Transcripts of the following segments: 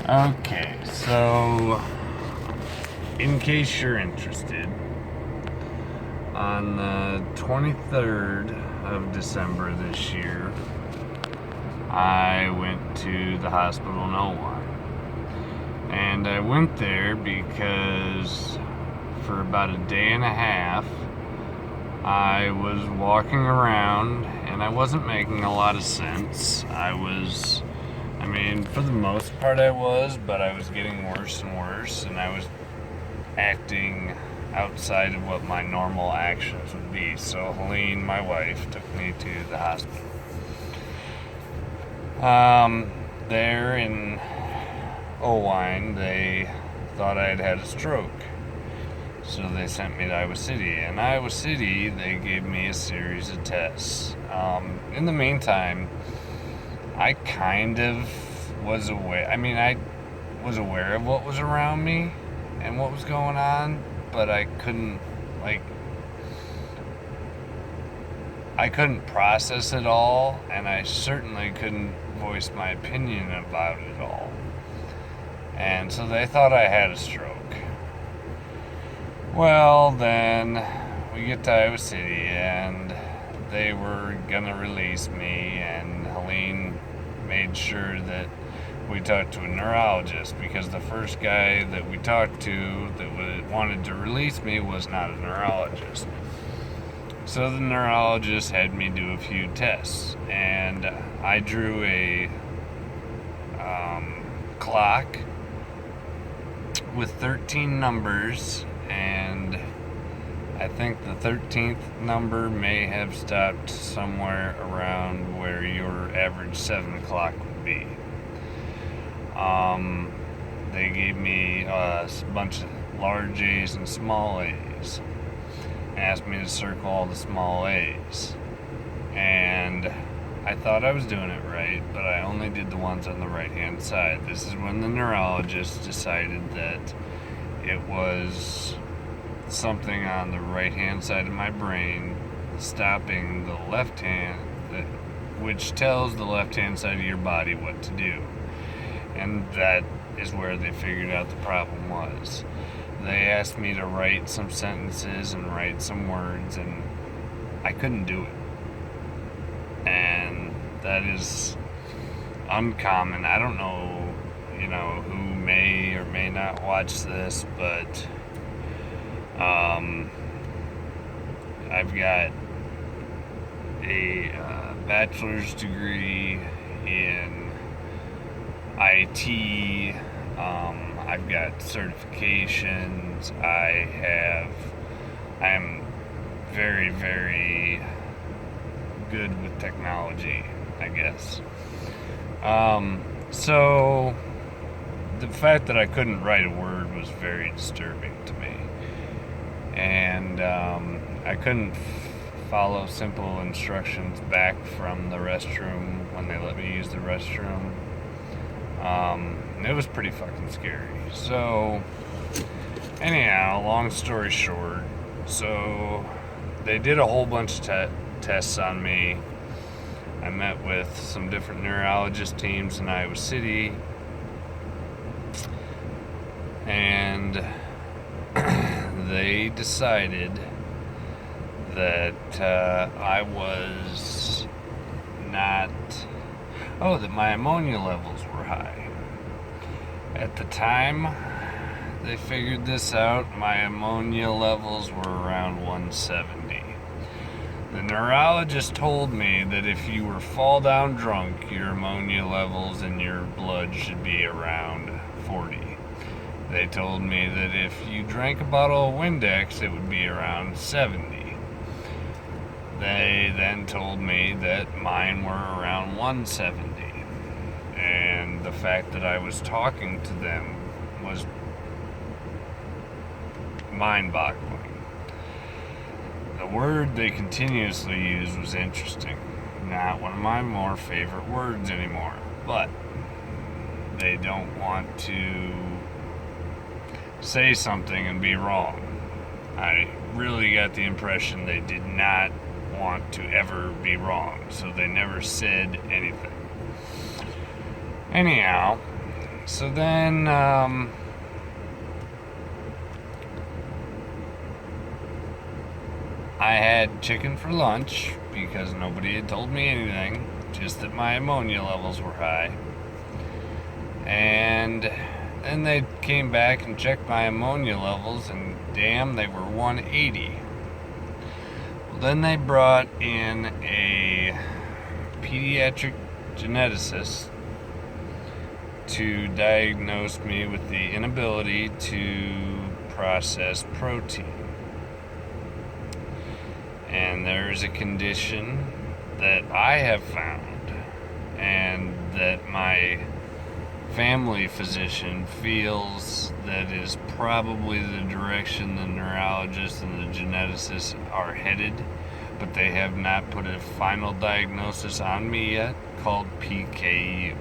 Okay, so in case you're interested, on the 23rd of December this year, I went to the hospital in Ojai. And I went there because for about a day and a half, I was walking around and I wasn't making a lot of sense. For the most part I was, but I was getting worse and worse, and I was acting outside of what my normal actions would be. So Helene, my wife, took me to the hospital. There in Ojai, they thought I had a stroke. So they sent me to Iowa City. In Iowa City, they gave me a series of tests. In the meantime, I kind of was aware. I was aware of what was around me and what was going on, but I couldn't process it all, and I certainly couldn't voice my opinion about it all. And so they thought I had a stroke. Well, then we get to Iowa City, and they were gonna release me, and Helene made sure that we talked to a neurologist, because the first guy that we talked to that wanted to release me was not a neurologist. So the neurologist had me do a few tests, and I drew a clock with 13 numbers, and I think the 13th number may have stopped somewhere around where your average 7 o'clock would be. They gave me a bunch of large A's and small A's. Asked me to circle all the small A's. And I thought I was doing it right, but I only did the ones on the right-hand side. This is when the neurologist decided that it was something on the right-hand side of my brain stopping the left hand, which tells the left-hand side of your body what to do. And that is where they figured out the problem was. They asked me to write some sentences and write some words, and I couldn't do it. And that is uncommon. I don't know, who may or may not watch this, but I've got a bachelor's degree in IT. I've got certifications. I am very, very good with technology, I guess. So the fact that I couldn't write a word was very disturbing to me. And I couldn't follow simple instructions back from the restroom when they let me use the restroom. It was pretty fucking scary. So, anyhow, long story short, so they did a whole bunch of tests on me. I met with some different neurologist teams in Iowa City, and they decided that I was not... that my ammonia levels were high. At the time they figured this out, my ammonia levels were around 170. The neurologist told me that if you were fall down drunk, your ammonia levels in your blood should be around 40. They told me that if you drank a bottle of Windex, it would be around 70. They then told me that mine were around 170. And the fact that I was talking to them was mind-boggling. The word they continuously used was interesting. Not one of my more favorite words anymore. But they don't want to say something and be wrong. I really got the impression they did not want to ever be wrong, so they never said anything. Anyhow, So then, I had chicken for lunch because nobody had told me anything, just that my ammonia levels were high. And then they came back and checked my ammonia levels, and damn, they were 180. Well, then they brought in a pediatric geneticist to diagnose me with the inability to process protein. And there's a condition that I have found, and that my family physician feels that is probably the direction the neurologist and the geneticist are headed, but they have not put a final diagnosis on me yet, called PKU.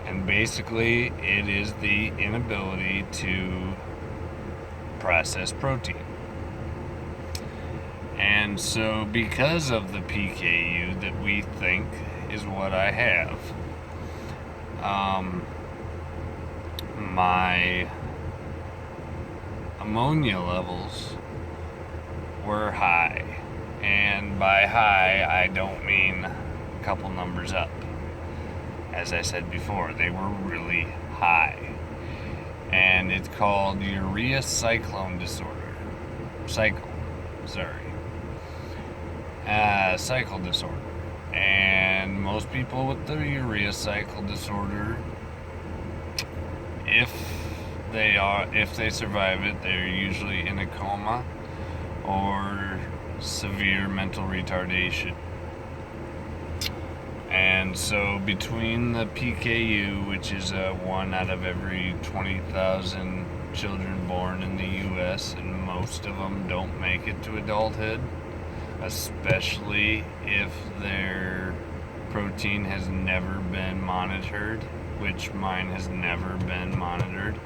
And basically, it is the inability to process protein. And so, because of the PKU that we think is what I have, my ammonia levels were high. And by high, I don't mean a couple numbers up. As I said before, they were really high. And it's called urea cycle disorder. Cycle disorder. And most people with the urea cycle disorder, if they survive it, they're usually in a coma or severe mental retardation. And so between the PKU, which is 1 out of every 20,000 children born in the U.S., and most of them don't make it to adulthood, especially if their protein has never been monitored, which mine has never been monitored.